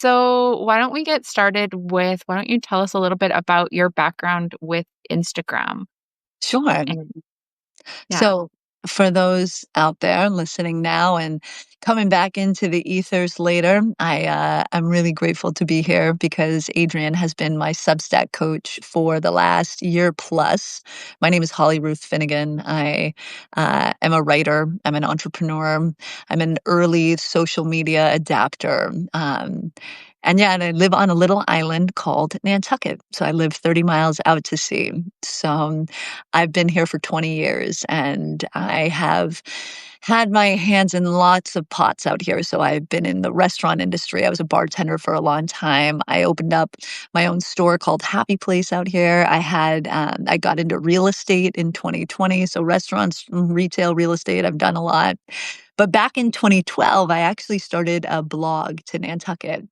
So, why don't we get started with why don't you tell us a little bit about your background with Instagram? Sure. And yeah. So, for those out there listening now and coming back into the ethers later, I'm really grateful to be here because Adrian has been my Substack coach for the last year plus. My name is Holly Ruth Finigan. I am a writer. I'm an entrepreneur. I'm an early social media adapter. And I live on a little island called Nantucket. So I live 30 miles out to sea. So I've been here for 20 years and I have had my hands in lots of pots out here. So I've been in the restaurant industry. I was a bartender for a long time. I opened up my own store called Happy Place out here. I got into real estate in 2020. So restaurants, retail, real estate, I've done a lot. But back in 2012, I actually started a blog to Nantucket.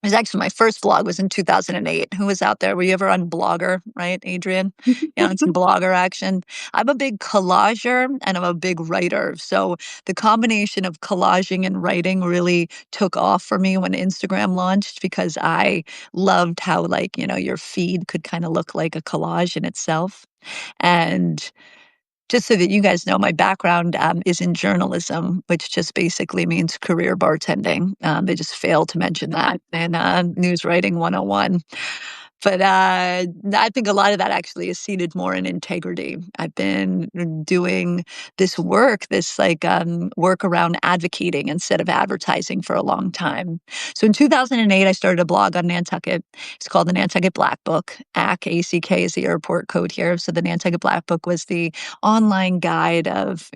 It was actually my first blog was in 2008. Who was out there? Were you ever on Blogger, right, Adrian? It's Blogger action. I'm a big collager and I'm a big writer. So the combination of collaging and writing really took off for me when Instagram launched because I loved how your feed could kind of look like a collage in itself. And just so that you guys know, my background is in journalism, which just basically means career bartending. They just failed to mention that in News Writing 101. But I think a lot of that actually is seated more in integrity. I've been doing this work, work around advocating instead of advertising for a long time. So in 2008, I started a blog on Nantucket. It's called the Nantucket Black Book. ACK is the airport code here. So the Nantucket Black Book was the online guide of,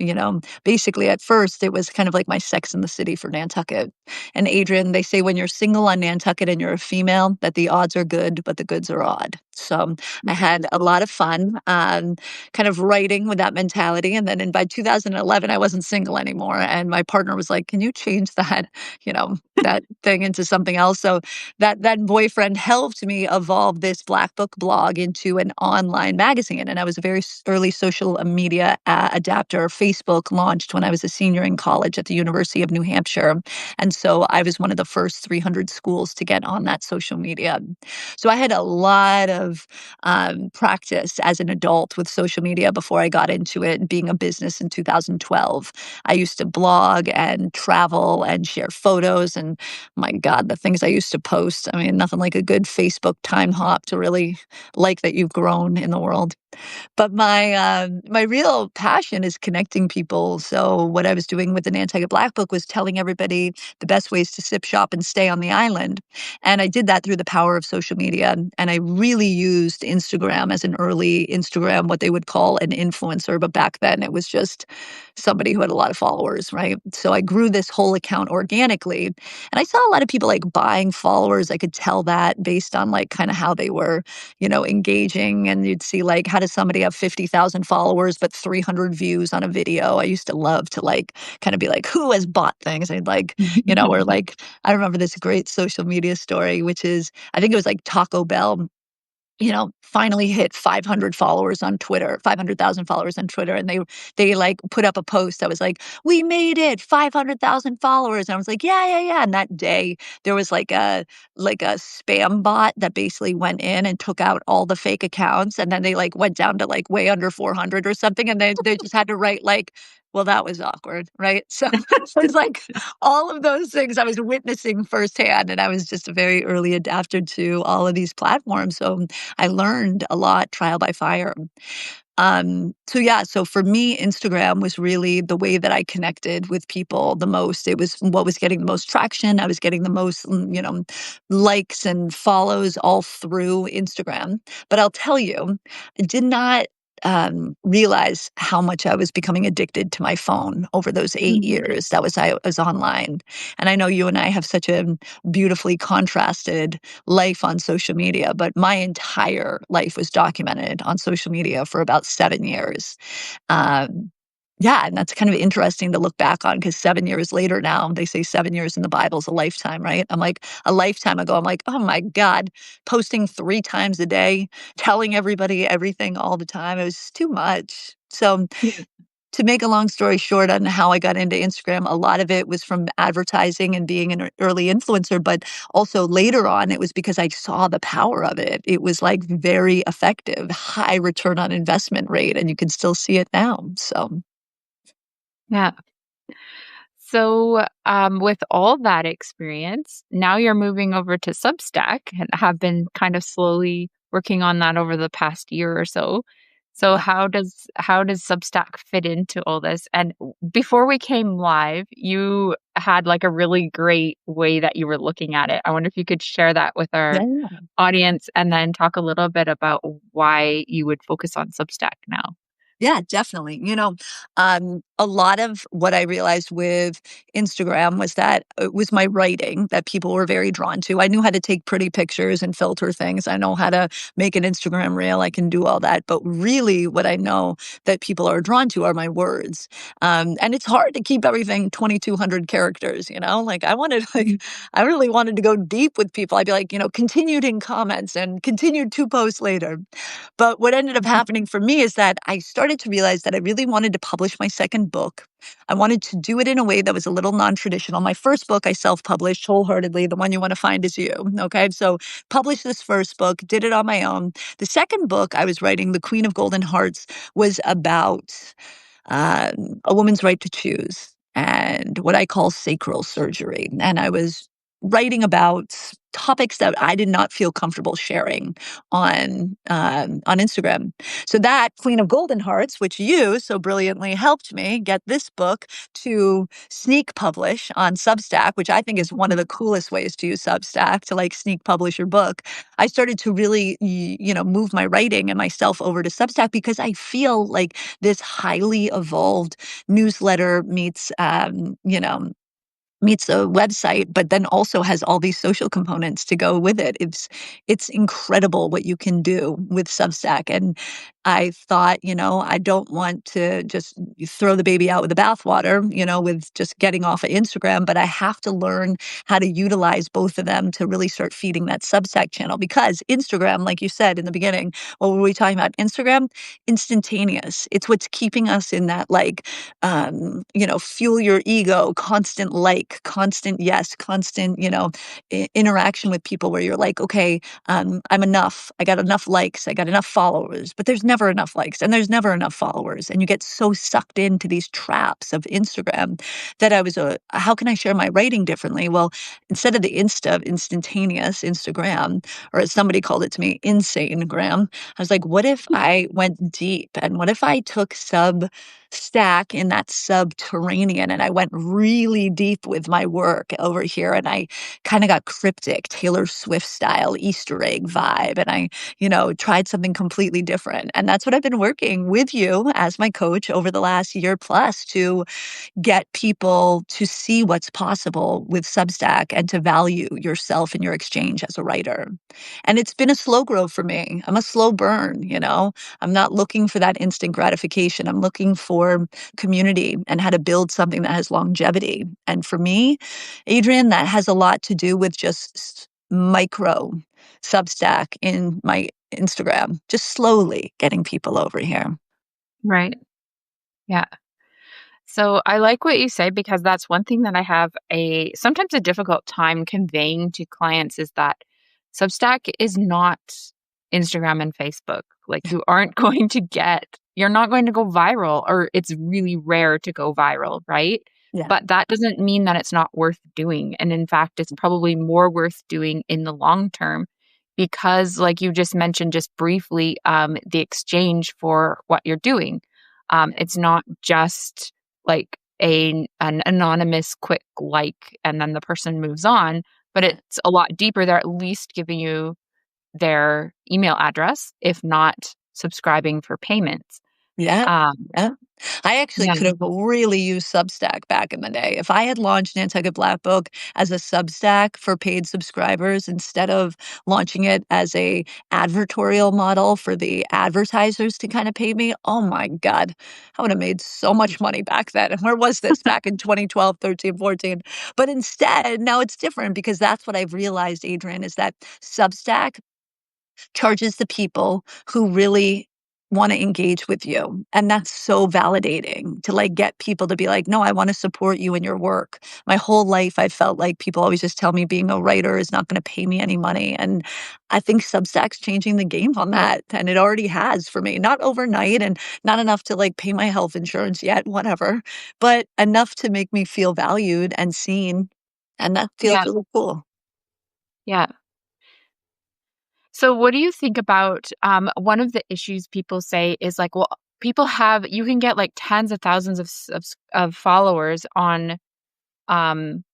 basically at first it was kind of like my Sex in the City for Nantucket. And Adrian, they say when you're single on Nantucket and you're a female, that the odds are good, but the goods are odd. So I had a lot of fun kind of writing with that mentality. And then by 2011, I wasn't single anymore. And my partner was like, can you change that, that thing into something else? So that boyfriend helped me evolve this Black Book blog into an online magazine. And I was a very early social media adapter. Facebook launched when I was a senior in college at the University of New Hampshire. And so I was one of the first 300 schools to get on that social media. So I had a lot of practice as an adult with social media before I got into it, being a business in 2012. I used to blog and travel and share photos. And my God, the things I used to post. I mean, nothing like a good Facebook time hop to really like that you've grown in the world. But my real passion is connecting people. So what I was doing with the Nantucket Black Book was telling everybody the best ways to sip, shop, and stay on the island. And I did that through the power of social media. And I really used Instagram as an early Instagram, what they would call an influencer. But back then it was just somebody who had a lot of followers, right? So I grew this whole account organically. And I saw a lot of people like buying followers. I could tell that based on like kind of how they were, engaging. And you'd see like, how does somebody have 50,000 followers but 300 views on a video? I used to love to like kind of be like, who has bought things? I'd like, or like, I remember this great social media story, which is, I think it was like Taco Bell, finally hit 500 followers on Twitter, 500,000 followers on Twitter. And they like put up a post that was like, we made it, 500,000 followers. And I was like, yeah, yeah, yeah. And that day there was like a spam bot that basically went in and took out all the fake accounts. And then they like went down to like way under 400 or something. And they just had to write like, well, that was awkward, right? So it's like all of those things I was witnessing firsthand. And I was just a very early adapter to all of these platforms. So I learned a lot trial by fire. So for me, Instagram was really the way that I connected with people the most. It was what was getting the most traction. I was getting the most, likes and follows all through Instagram. But I'll tell you, I did not realize how much I was becoming addicted to my phone over those 8 years that I was online. And I know you and I have such a beautifully contrasted life on social media, but my entire life was documented on social media for about 7 years. Um, yeah, and that's kind of interesting to look back on because 7 years later now, they say 7 years in the Bible is a lifetime, right? I'm like, a lifetime ago, I'm like, oh my God, posting 3 times a day, telling everybody everything all the time. It was too much. So Yeah. to make a long story short on how I got into Instagram, a lot of it was from advertising and being an early influencer, but also later on, it was because I saw the power of it. It was like very effective, high return on investment rate, and you can still see it now. So, Yeah. So, with all that experience, now you're moving over to Substack and have been kind of slowly working on that over the past year or so. So, yeah. how does Substack fit into all this? And before we came live, you had like a really great way that you were looking at it. I wonder if you could share that with our Yeah. audience and then talk a little bit about why you would focus on Substack now. Yeah, definitely. A lot of what I realized with Instagram was that it was my writing that people were very drawn to. I knew how to take pretty pictures and filter things. I know how to make an Instagram reel. I can do all that. But really, what I know that people are drawn to are my words. And it's hard to keep everything 2,200 characters, Like, Mhm. I really wanted to go deep with people. I'd be like, continued in comments and continued 2 posts later. But what ended up happening for me is that I started to realize that I really wanted to publish my second book. I wanted to do it in a way that was a little non-traditional. My first book I self-published wholeheartedly. The one you want to find is you. Okay. So published this first book, did it on my own. The second book I was writing, The Queen of Golden Hearts, was about a woman's right to choose and what I call sacral surgery. And I was writing about topics that I did not feel comfortable sharing on Instagram. So that Queen of Golden Hearts, which you so brilliantly helped me get this book to sneak publish on Substack, which I think is one of the coolest ways to use Substack to like sneak publish your book. I started to really, move my writing and myself over to Substack because I feel like this highly evolved newsletter meets a website, but then also has all these social components to go with it. It's incredible what you can do with Substack. And I thought, I don't want to just throw the baby out with the bathwater, with just getting off of Instagram, but I have to learn how to utilize both of them to really start feeding that Substack channel. Because Instagram, like you said in the beginning, what were we talking about? Instagram, instantaneous. It's what's keeping us in that fuel your ego, constant like, constant yes, constant, interaction with people where you're like, okay, I'm enough. I got enough likes. I got enough followers, but there's never enough likes and there's never enough followers. And you get so sucked into these traps of Instagram that how can I share my writing differently? Well, instead of the instantaneous Instagram, or as somebody called it to me, insane gram, I was like, what if I went deep and what if I took stack in that subterranean and I went really deep with my work over here and I kind of got cryptic, Taylor Swift style Easter egg vibe, and I tried something completely different. And that's what I've been working with you as my coach over the last year plus to get people to see what's possible with Substack and to value yourself and your exchange as a writer. And it's been a slow grow for me. I'm a slow burn. I'm not looking for that instant gratification. I'm looking for community and how to build something that has longevity. And for me, Adrian, that has a lot to do with just micro Substack in my Instagram, just slowly getting people over here. Right. Yeah. So I like what you say because that's one thing that I have sometimes a difficult time conveying to clients is that Substack is not Instagram and Facebook. Like you're not going to go viral, or it's really rare to go viral, right? Yeah. But that doesn't mean that it's not worth doing. And in fact, it's probably more worth doing in the long term because like you just mentioned just briefly, the exchange for what you're doing. It's not just like an anonymous quick like and then the person moves on, but it's a lot deeper. They're at least giving you their email address, if not subscribing for payments. Yeah. Um, Yeah. I actually yeah. could have really used Substack back in the day. If I had launched Nantucket Black Book as a Substack for paid subscribers instead of launching it as a advertorial model for the advertisers to kind of pay me, oh my God, I would have made so much money back then. And where was this back in 2012, 13, 14? But instead, now it's different because that's what I've realized, Adrian, is that Substack charges the people who really want to engage with you. And that's so validating to like get people to be like, no, I want to support you in your work. My whole life, I felt like people always just tell me being a writer is not going to pay me any money. And I think Substack's changing the game on that. And it already has for me, not overnight and not enough to like pay my health insurance yet, whatever, but enough to make me feel valued and seen. And that feels Yeah. really cool. Yeah. So what do you think about one of the issues people say is like, well, people have you can get like tens of thousands of followers on um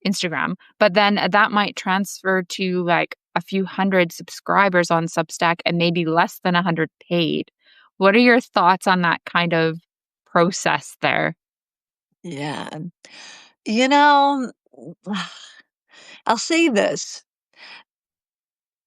Instagram, but then that might transfer to like a few hundred subscribers on Substack and maybe less than 100 paid. What are your thoughts on that kind of process there? Yeah. You know, I'll say this.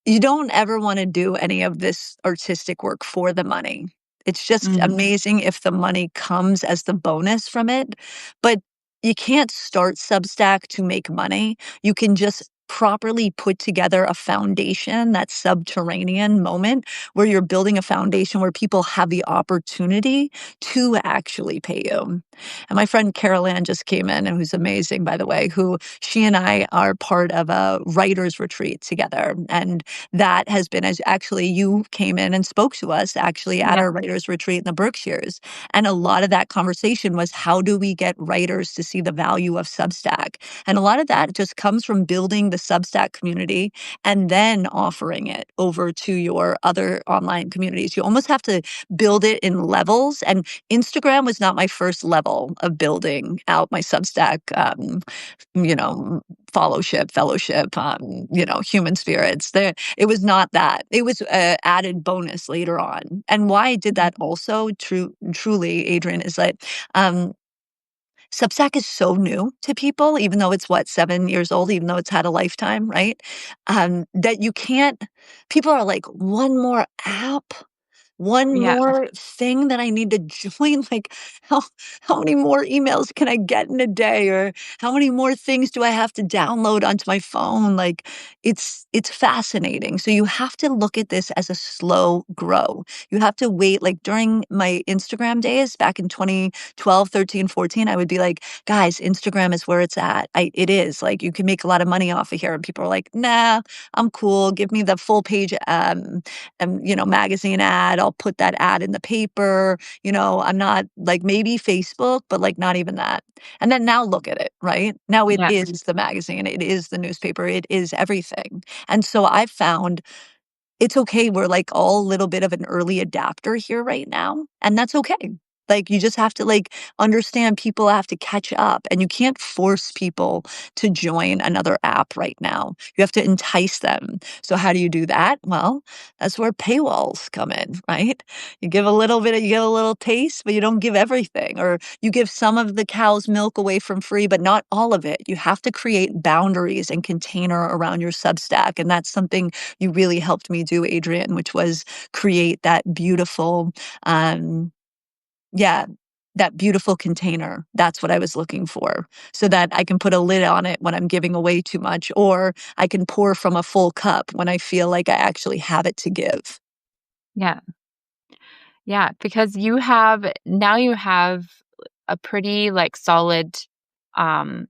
You don't ever wanna do any of this artistic work for the money. It's just Mm, amazing if the money comes as the bonus from it, but you can't start Substack to make money. You can just properly put together a foundation, that subterranean moment where you're building a foundation where people have the opportunity to actually pay you. And my friend Carol Ann just came in, and who's amazing, by the way, who she and I are part of a writers retreat together. And that has been as actually you came in and spoke to us actually at yeah, our writers retreat in the Berkshires. And a lot of that conversation was how do we get writers to see the value of Substack? And a lot of that just comes from building the Substack community and then offering it over to your other online communities. You almost have to build it in levels. And Instagram was not my first level of building out my Substack, you know, fellowship, human spirits. It was not that. It was a added bonus later on. And why I did that also, truly, Adrian, is that Substack is so new to people, even though it's what, 7 years old, even though it's had a lifetime, right? That you can't. People are like, one more app. One yeah, more thing that I need to join, like, how how many more emails can I get in a day, or how many more things do I have to download onto my phone? Like, it's fascinating. So you have to look at this as a slow grow. You have to wait, like, during my Instagram days back in 2012, 13, 14, I would be like, "Guys, Instagram is where it's at. It is, like, you can make a lot of money off of here." And people are like, "Nah, I'm cool. Give me the full page, magazine ad. I'll put that ad in the paper. I'm not like maybe Facebook, but like not even that. And then now look at it, right? Now it yeah, is the magazine, it is the newspaper, it is everything. And so I've found it's okay. We're like all a little bit of an early adapter here right now, and that's okay. Like, you just have to, like, understand people have to catch up, and you can't force people to join another app right now. You have to entice them. So how do you do that? Well, that's where paywalls come in, right? You give a little taste, but you don't give everything, or you give some of the cow's milk away from free, but not all of it. You have to create boundaries and container around your Substack, and that's something you really helped me do, Adrian, which was create that beautiful, um, yeah, that beautiful container. That's what I was looking for, so that I can put a lid on it when I'm giving away too much, or I can pour from a full cup when I feel like I actually have it to give. yeah, yeah. Because you have a pretty like solid um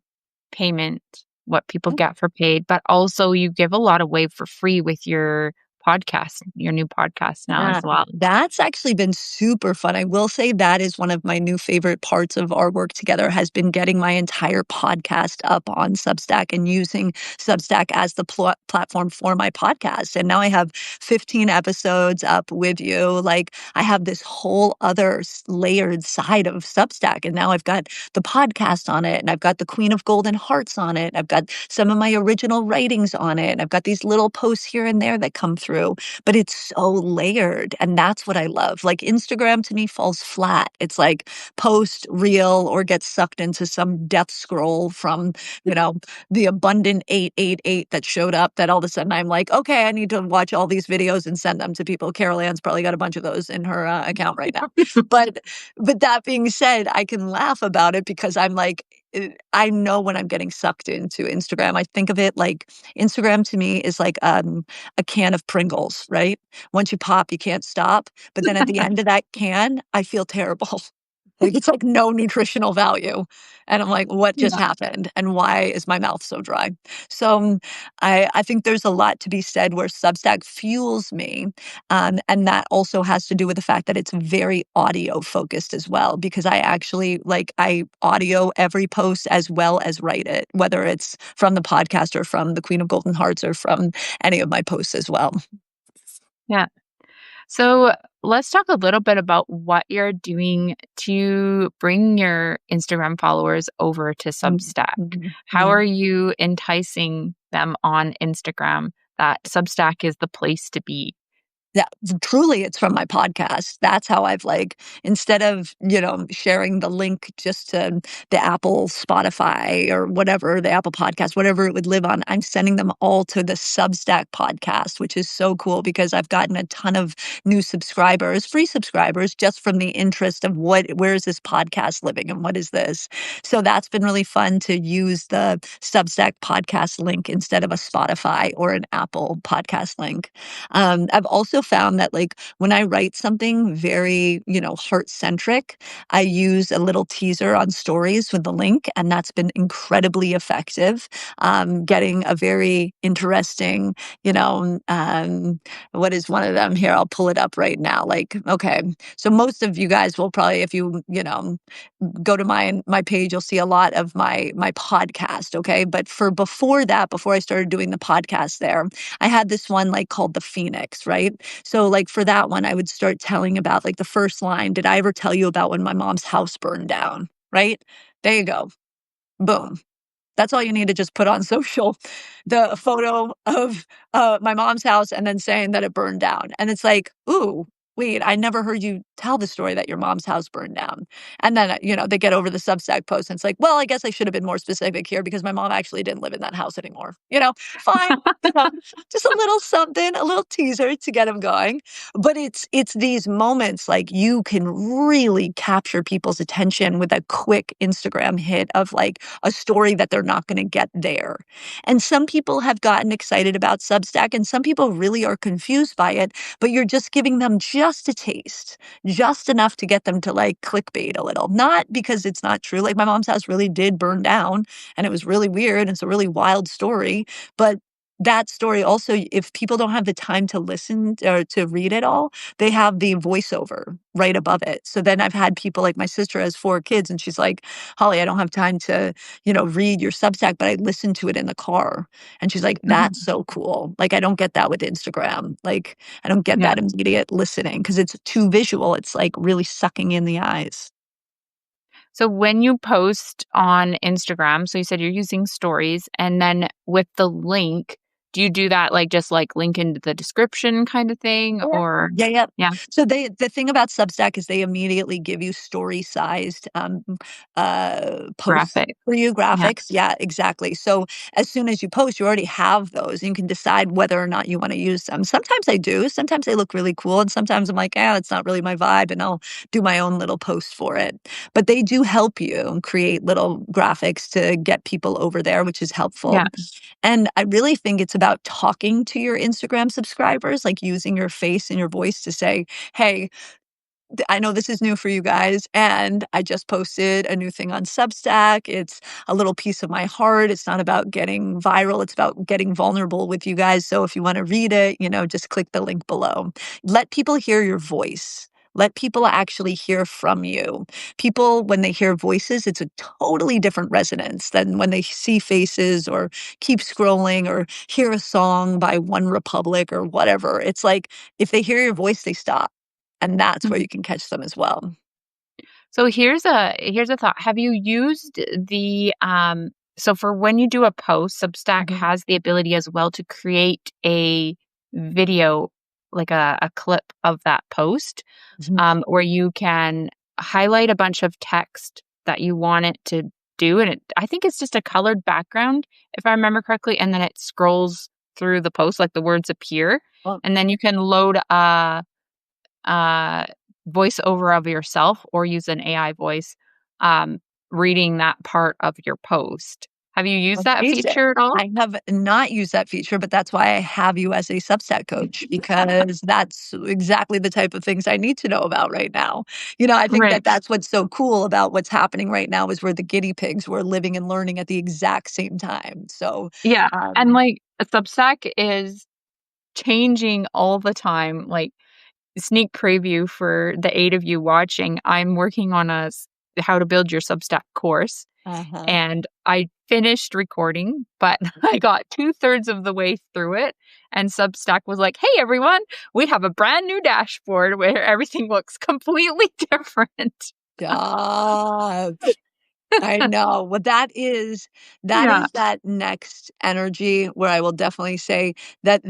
payment, what people get for paid, but also you give a lot away for free with your new podcast now as Yeah, well. that's actually been super fun. I will say that is one of my new favorite parts of our work together has been getting my entire podcast up on Substack and using Substack as the platform for my podcast. And now I have 15 episodes up with you. Like, I have this whole other layered side of Substack. And now I've got the podcast on it, and I've got the Queen of Golden Hearts on it. I've got some of my original writings on it. And I've got these little posts here and there that come through, but it's so layered, and that's what I love. Like, Instagram to me falls flat. It's like post, reel, or get sucked into some death scroll from, you know, the abundant 888 that showed up, that all of a sudden I'm like, "Okay, I need to watch all these videos and send them to people." Carol Ann's probably got a bunch of those in her, account right now. But but that being said, I can laugh about it because I'm like, I know when I'm getting sucked into Instagram. I think of it like Instagram to me is like a can of Pringles, right? Once you pop, you can't stop. But then at the end of that can, I feel terrible. Like it's like no nutritional value. And I'm like, what just Yeah. happened? And why is my mouth so dry? So I think there's a lot to be said where Substack fuels me. And that also has to do with the fact that it's very audio focused as well, because I actually I audio every post as well as write it, whether it's from the podcast or from the Queen of Golden Hearts or from any of my posts as well. Yeah. So let's talk a little bit about what you're doing to bring your Instagram followers over to Mhm, Substack. mhm, How mhm. are you enticing them on Instagram that Substack is the place to be? Yeah, truly, it's from my podcast. That's how I've instead of, sharing the link just to the Apple, Spotify, or whatever, the Apple podcast, whatever it would live on, I'm sending them all to the Substack podcast, which is so cool because I've gotten a ton of new subscribers, free subscribers, just from the interest of where is this podcast living and what is this? So that's been really fun to use the Substack podcast link instead of a Spotify or an Apple podcast link. I've also found that when I write something very, heart centric, I use a little teaser on stories with the link, and that's been incredibly effective. Getting a very interesting, what is one of them here? I'll pull it up right now. Okay, so most of you guys will probably, if you go to my page, you'll see a lot of my podcast. Okay, but for before that, before I started doing the podcast there, I had this one called the Phoenix, right? So for that one, I would start telling about the first line. Did I ever tell you about when my mom's house burned down? Right? There you go. Boom. That's all you need to just put on social, the photo of, my mom's house and then saying that it burned down, and it's like, "Ooh, wait, I never heard you tell the story that your mom's house burned down." And then, they get over the Substack post, and it's like, "Well, I guess I should have been more specific here because my mom actually didn't live in that house anymore." Fine, you know, just a little something, a little teaser to get them going. But it's these moments, you can really capture people's attention with a quick Instagram hit of, a story that they're not gonna get there. And some people have gotten excited about Substack, and some people really are confused by it, but you're just giving them just a taste, just enough to get them to, clickbait a little. Not because it's not true, my mom's house really did burn down, and it was really weird, and it's a really wild story, but that story also, if people don't have the time to listen or to read it all, they have the voiceover right above it. So then I've had people my sister has 4 kids, and she's like, "Holly, I don't have time to read your Substack, but I listen to it in the car." And she's like, "That's Mhm. so cool." I don't get that with Instagram. I don't get Yeah. that immediate listening because it's too visual. It's really sucking in the eyes. So when you post on Instagram, so you said you're using stories, and then with the link, do you do that just link into the description kind of thing Yeah. or Yeah, yeah. yeah, So the thing about Substack is they immediately give you story-sized, posts graphic? for you, Yeah. graphics. Yeah, exactly. So as soon as you post, you already have those, and you can decide whether or not you wanna use them. Sometimes I do, sometimes they look really cool, and sometimes I'm like, it's not really my vibe," and I'll do my own little post for it. But they do help you create little graphics to get people over there, which is helpful. Yeah. And I really think it's about talking to your Instagram subscribers, using your face and your voice to say, "Hey, I know this is new for you guys, and I just posted a new thing on Substack. It's a little piece of my heart. It's not about getting viral. It's about getting vulnerable with you guys. So if you want to read it, just click the link below." Let people hear your voice. Let people actually hear from you. People, when they hear voices, it's a totally different resonance than when they see faces or keep scrolling or hear a song by One Republic or whatever. It's like if they hear your voice, they stop. And that's where Mhm. you can catch them as well. So here's a thought. Have you used the so for when you do a post, Substack Mhm, has the ability as well to create a video, like a clip of that post, mhm. where you can highlight a bunch of text that you want it to do. And I think it's just a colored background, if I remember correctly. And then it scrolls through the post, like the words appear. Well, And then you can load a voiceover of yourself or use an AI voice. Um, reading that part of your post. Have you used that Amazing. feature at all? I have not used that feature, but that's why I have you as a Substack coach because that's exactly the type of things I need to know about right now. I think that Right. that's what's so cool about what's happening right now is we're the guinea pigs. We're living and learning at the exact same time. So, Yeah. And um, like a Substack is changing all the time. Like sneak preview for the 8 of you watching, I'm working on how to build your Substack course, uh-huh. and I finished recording, but I got 2/3 of the way through it, and Substack was like, "Hey, everyone, we have a brand new dashboard where everything looks completely different." Stop. I know. Well, that Yeah, is that next energy where I will definitely say that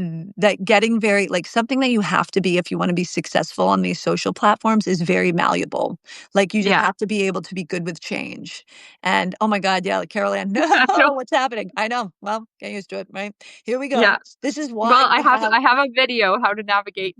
getting very like something that you have to be if you want to be successful on these social platforms is very malleable. Like you just yeah. have to be able to be good with change. And oh my God, yeah, like Carol Ann, I know. no, what's happening? I know. Well, get used to it, right? Here we Yeah. go. This is why Well, you have I have a video how to navigate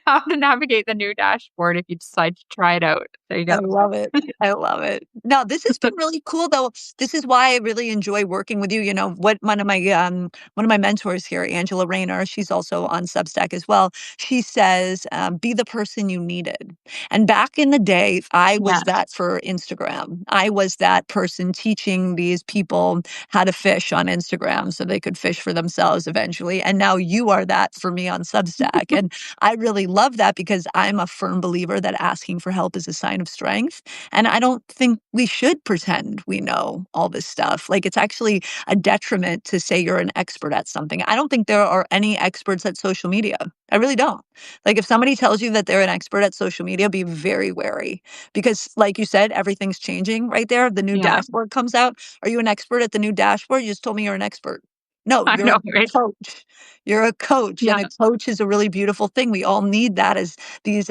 how to navigate the new dashboard if you decide to try it out. There you I go. love it. I love it. No, this has been really cool though. This is why I really enjoy working with you. What one of my mentors here, Angela Rayner, she's also on Substack as well. She says, be the person you needed. And back in the day, I was Yes. that for Instagram. I was that person teaching these people how to fish on Instagram so they could fish for themselves eventually. And now you are that for me on Substack. And I really love that because I'm a firm believer that asking for help is a sign of strength. And I don't think we should pretend we know all this stuff. Like, it's actually a detriment to say you're an expert at something. I don't think there are any experts at social media. I really don't. Like, if somebody tells you that they're an expert at social media, be very wary because, like you said, everything's changing right there. The new Yeah. dashboard comes out. Are you an expert at the new dashboard? You just told me you're an expert. No, I you're a know, right? coach. You're a coach, and Yeah. a coach is a really beautiful thing. We all need that as these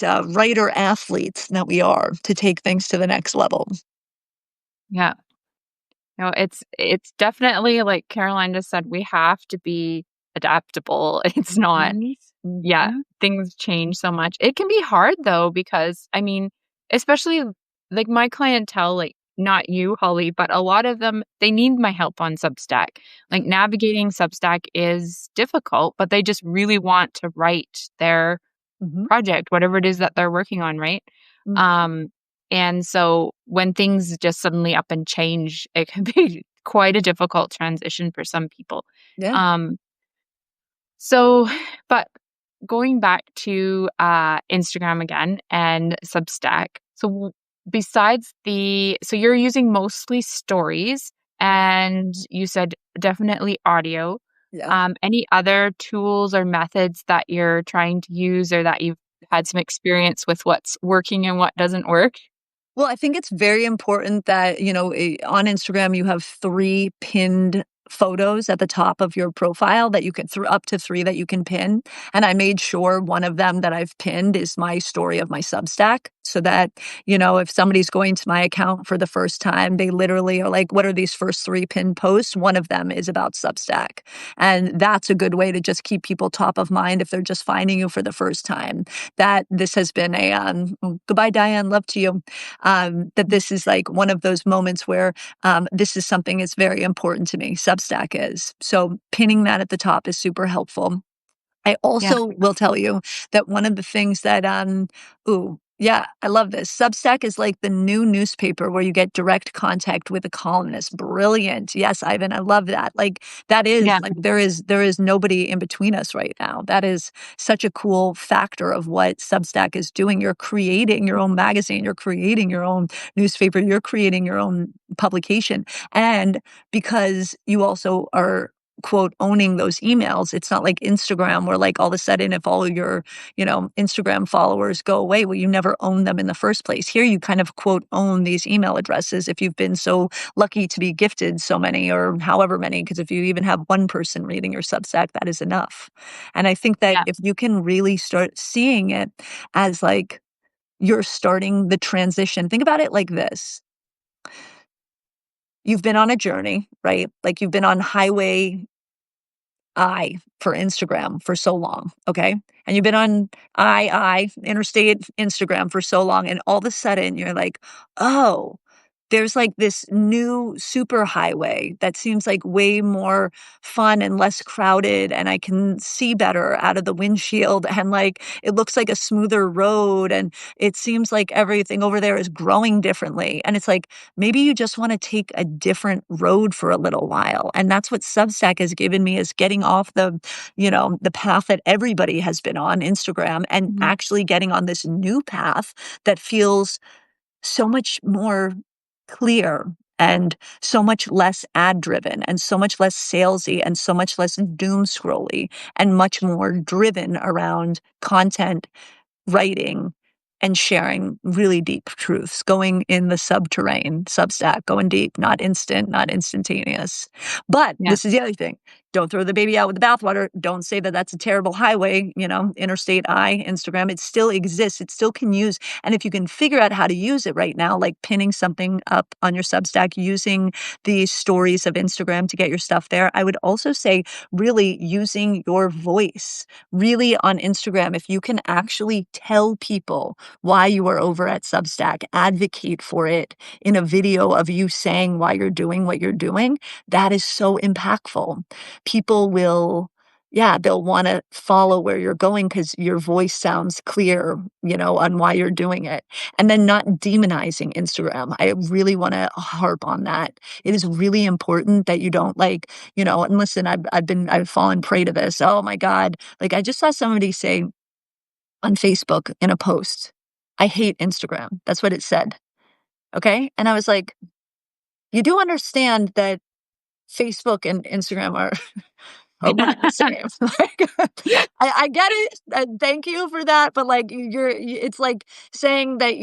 writer athletes that we are to take things to the next level. Yeah. No, it's definitely like Caroline just said, we have to be adaptable. It's not Mhm, yeah, mhm, things change so much. It can be hard though, because I mean, especially like my clientele, like not you, Holly, but a lot of them, they need my help on Substack. Like navigating Substack is difficult, but they just really want to write their mhm, project, whatever it is that they're working on, right? mhm. Um, and so when things just suddenly up and change, it can be quite a difficult transition for some people. Yeah, Um, so, but going back to Instagram again and Substack. So, besides so you're using mostly stories, and you said definitely audio. yeah. Any other tools or methods that you're trying to use or that you've had some experience with what's working and what doesn't work? Well, I think it's very important that, on Instagram, you have 3 pinned photos at the top of your profile that you can up to 3 that you can pin, and I made sure one of them that I've pinned is my story of my Substack so that, if somebody's going to my account for the first time, they literally are like, "What are these first 3 pinned posts?" One of them is about Substack, and that's a good way to just keep people top of mind if they're just finding you for the first time. That this has been goodbye, Diane, love to you, that this is like one of those moments where this is something that's very important to me. Substack is. So pinning that at the top is super helpful. I Yeah, also will tell you that one of the things that, ooh, yeah, I love this. Substack is like the new newspaper where you get direct contact with a columnist. Brilliant. Yes, Ivan, I love that. Like that is yeah, like there is nobody in between us right now. That is such a cool factor of what Substack is doing. You're creating your own magazine, you're creating your own newspaper, you're creating your own publication. And because you also are quote owning those emails. It's not like Instagram where like all of a sudden if all your, Instagram followers go away, well, you never owned them in the first place. Here you kind of quote own these email addresses if you've been so lucky to be gifted so many or however many, because if you even have one person reading your Substack, that is enough. And I think that yeah, if you can really start seeing it as like you're starting the transition, think about it like this. You've been on a journey, right? Like you've been on highway I for Instagram for so long, okay? And you've been on interstate Instagram for so long, and all of a sudden you're like, oh, there's like this new super highway that seems like way more fun and less crowded, and I can see better out of the windshield, and like it looks like a smoother road, and it seems like everything over there is growing differently. And it's like maybe you just want to take a different road for a little while. And that's what Substack has given me, is getting off the path that everybody has been on, Instagram, and Mhm. actually getting on this new path that feels so much more clear and so much less ad driven and so much less salesy and so much less doom scrolly and much more driven around content writing and sharing really deep truths, going in the subterranean, Substack, going deep, not instant, not instantaneous. But Yeah. this is the other thing. Don't throw the baby out with the bathwater. Don't say that that's a terrible highway, Interstate I, Instagram. It still exists. It still can use. And if you can figure out how to use it right now, like pinning something up on your Substack, using the stories of Instagram to get your stuff there, I would also say really using your voice really on Instagram, if you can actually tell people why you are over at Substack, advocate for it in a video of you saying why you're doing what you're doing, that is so impactful. People will, yeah, they'll want to follow where you're going because your voice sounds clear, on why you're doing it. And then not demonizing Instagram. I really want to harp on that. It is really important that you don't and listen, I've fallen prey to this. Oh my God. Like I just saw somebody say on Facebook in a post, I hate Instagram. That's what it said. Okay. And I was like, you do understand that Facebook and Instagram are one and the same. Like, I get it. Thank you for that. But like, it's like saying that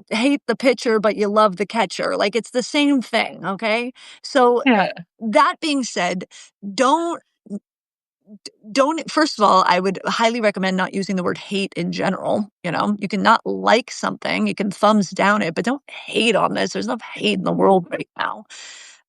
hate the pitcher, but you love the catcher. Like, it's the same thing. Okay. So, Yeah. that being said, don't first of all, I would highly recommend not using the word hate in general. You can not like something, you can thumbs down it, but don't hate on this. There's enough hate in the world right now.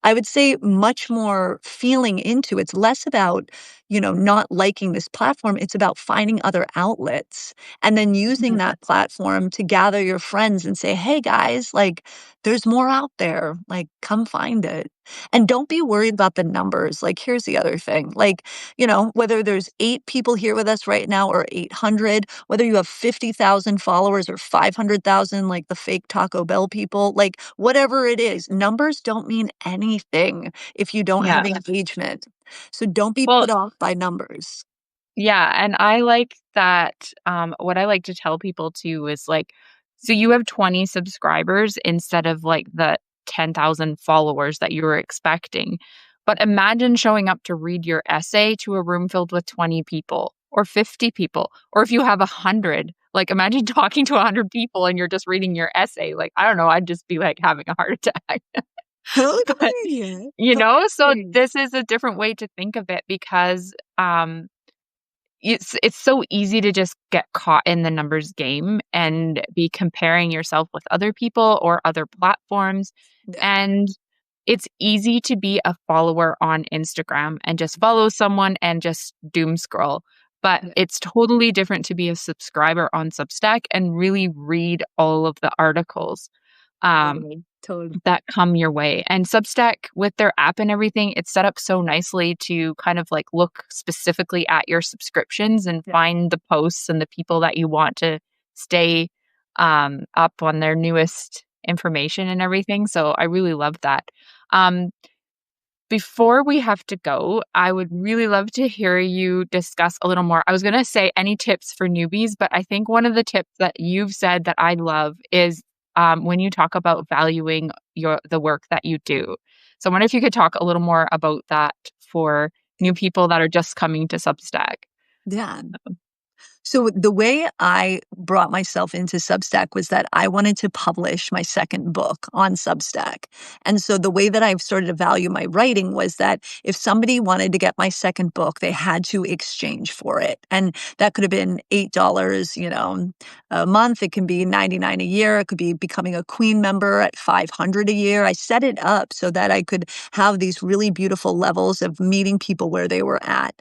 I would say much more feeling into it's less about, not liking this platform. It's about finding other outlets and then using Mhm. that platform to gather your friends and say, hey guys, like there's more out there. Like come find it. And don't be worried about the numbers. Like here's the other thing. Like, whether there's 8 people here with us right now or 800, whether you have 50,000 followers or 500,000, like the fake Taco Bell people, like whatever it is, numbers don't mean anything if you don't have Yeah. engagement. So don't be Well, put off by numbers. yeah, and I like that, what I like to tell people too is like, so you have 20 subscribers instead of like the 10,000 followers that you were expecting. But imagine showing up to read your essay to a room filled with 20 people or 50 people, or if you have 100, like imagine talking to 100 people and you're just reading your essay. Like, I don't know, I'd just be like having a heart attack. But, Totally. so Totally. this is a different way to think of it because, it's so easy to just get caught in the numbers game and be comparing yourself with other people or other platforms, Yeah. and it's easy to be a follower on Instagram and just follow someone and just doom scroll, but Yeah. it's totally different to be a subscriber on Substack and really read all of the articles. Um, Totally. Totally. that come your way. And Substack, with their app and everything, it's set up so nicely to kind of like look specifically at your subscriptions and Yeah. find the posts and the people that you want to stay up on their newest information and everything. So I really love that. Um, Before we have to go, I would really love to hear you discuss a little more. I was going to say any tips for newbies, but I think one of the tips that you've said that I love is when you talk about valuing the work that you do. So I wonder if you could talk a little more about that for new people that are just coming to Substack. Yeah. So the way I brought myself into Substack was that I wanted to publish my second book on Substack. And so the way that I've started to value my writing was that if somebody wanted to get my second book, they had to exchange for it. And that could have been $8, a month. It can be 99 a year. It could be becoming a Queen member at 500 a year. I set it up so that I could have these really beautiful levels of meeting people where they were at.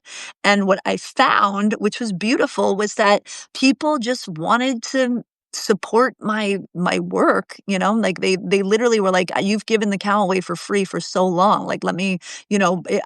And what I found, which was beautiful, was that people just wanted to support my work, like they literally were like, you've given the cow away for free for so long, like let me,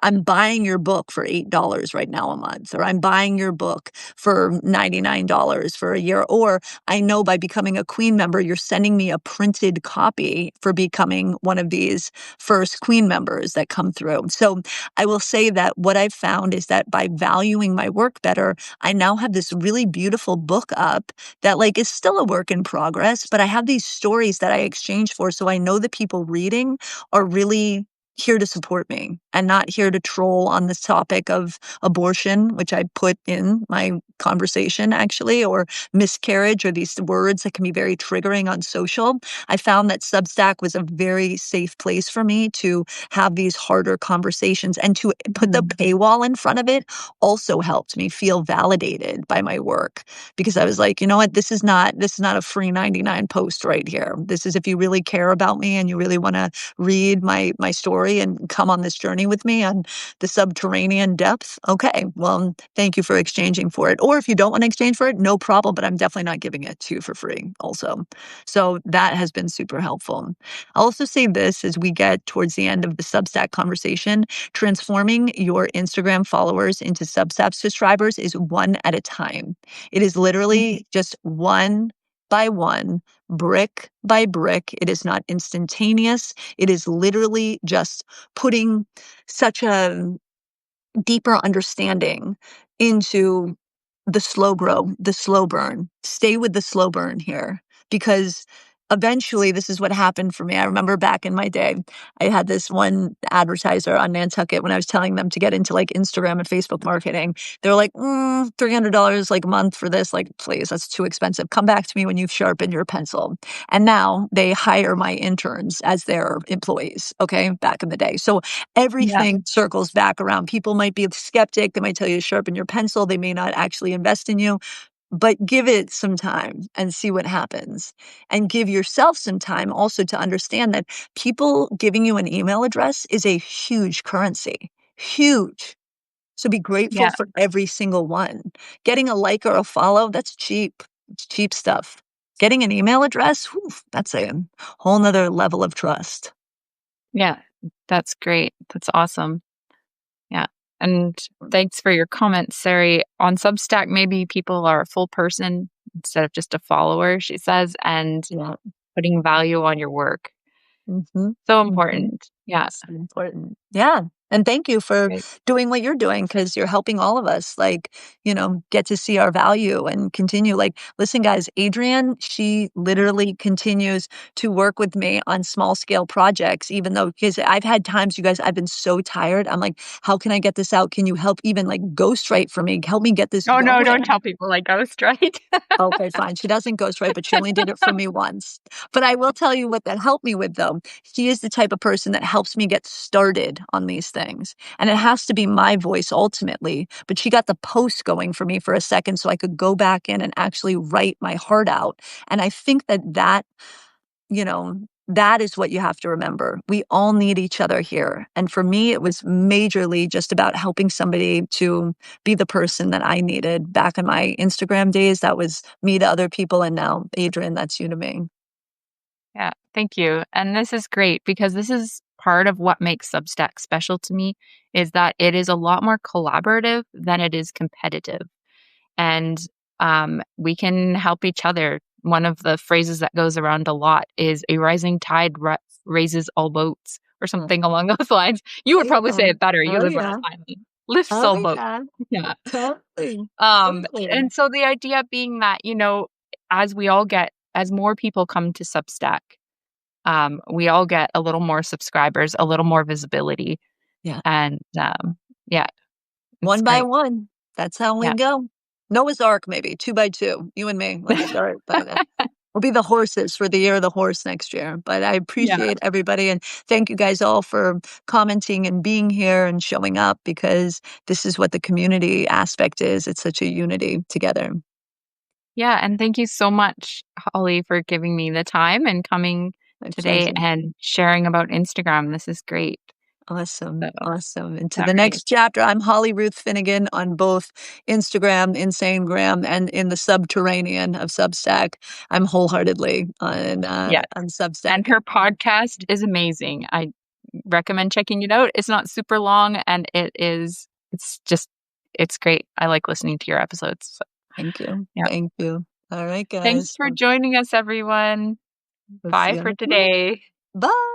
I'm buying your book for $8 right now a month, or I'm buying your book for $99 for a year, or I know by becoming a Queen member you're sending me a printed copy for becoming one of these first Queen members that come through. So I will say that what I've found is that by valuing my work better, I now have this really beautiful book up that like is still a work in progress, but I have these stories that I exchange for. So I know the people reading are really here to support me and not here to troll on this topic of abortion, which I put in my conversation actually, or miscarriage, or these words that can be very triggering on social. I found that Substack was a very safe place for me to have these harder conversations, and to put the paywall in front of it also helped me feel validated by my work, because I was like, you know what, this is not a free 99 post right here. This is, if you really care about me and you really want to read my story and come on this journey with me on the subterranean depth. Okay, well, thank you for exchanging for it. Or if you don't want to exchange for it, no problem, but I'm definitely not giving it to you for free also. So that has been super helpful. I'll also say this as we get towards the end of the Substack conversation: transforming your Instagram followers into Substack subscribers is one at a time. It is literally just one by one, brick by brick. It is not instantaneous. It is literally just putting such a deeper understanding into the slow grow, the slow burn. Stay with the slow burn here, because eventually this is what happened for me. I remember back in my day, I had this one advertiser on Nantucket when I was telling them to get into like Instagram and Facebook marketing. They were like, $300 like a month for this. Like, please, that's too expensive. Come back to me when you've sharpened your pencil. And now they hire my interns as their employees. Okay. Back in the day. So Yeah. everything circles back around. People might be a skeptic. They might tell you to sharpen your pencil. They may not actually invest in you, but give it some time and see what happens. And give yourself some time also to understand that people giving you an email address is a huge currency, huge. So be grateful Yeah. for every single one. Getting a like or a follow, that's cheap. It's cheap stuff. Getting an email address, whew, that's a whole nother level of trust. Yeah. That's great. That's awesome. Yeah. And thanks for your comments, Sari. On Substack, maybe people are a full person instead of just a follower, she says, and Yeah. putting value on your work. Mhm, So mhm. important. Yeah. So important. Yeah, and thank you for Great. doing what you're doing, because 'cause you're helping all of us, like, get to see our value and continue. Like, listen, guys, Adrienne, she literally continues to work with me on small scale projects, even though, because I've had times, you guys, I've been so tired. I'm like, "How can I get this out? Can you help even, like, ghostwrite for me? Help me get this Oh, no, don't going." tell people like ghost, right? Okay, fine. She doesn't ghostwrite, but she only did it for me once. But I will tell you what that helped me with, though. She is the type of person that helps me get started on these things. And it has to be my voice ultimately. But she got the post going for me for a second so I could go back in and actually write my heart out. And I think that you know, that is what you have to remember. We all need each other here. And for me, it was majorly just about helping somebody to be the person that I needed. Back in my Instagram days, that was me to other people. And now, Adrienne, that's you to me. Yeah, thank you. And this is great because this is part of what makes Substack special to me is that it is a lot more collaborative than it is competitive. And we can help each other. One of the phrases that goes around a lot is a rising tide raises all boats or Mm. something along those lines. You would probably say Yeah. it better. You Oh, live on yeah. an island. Lifts Oh, all boats. yeah. Yeah. Totally. And Totally. so the idea being that, as more people come to Substack, we all get a little more subscribers, a little more visibility. Yeah. And yeah, it's One by great. one. That's how we Yeah. go. Noah's Ark, maybe 2 by 2. You and me. Let's start. We'll be the horses for the year of the horse next year. But I Yeah. appreciate everybody, and thank you guys all for commenting and being here and showing up, because this is what the community aspect is. It's such a unity together. Yeah, and thank you so much, Holly, for giving me the time and coming My today pleasure. and sharing about Instagram. This is great. Awesome. So, Awesome. And to all the right. next chapter, I'm Holly Ruth Finigan on both Instagram, Insanegram, and in the subterranean of Substack. I'm wholeheartedly Yes. on And Substack. her podcast is amazing. I recommend checking it out. It's not super long and it's great. I like listening to your episodes. So, Thank you. yeah. Thank you. All right, Thanks guys. for joining us, everyone. We'll see Bye you for next week. today. Bye.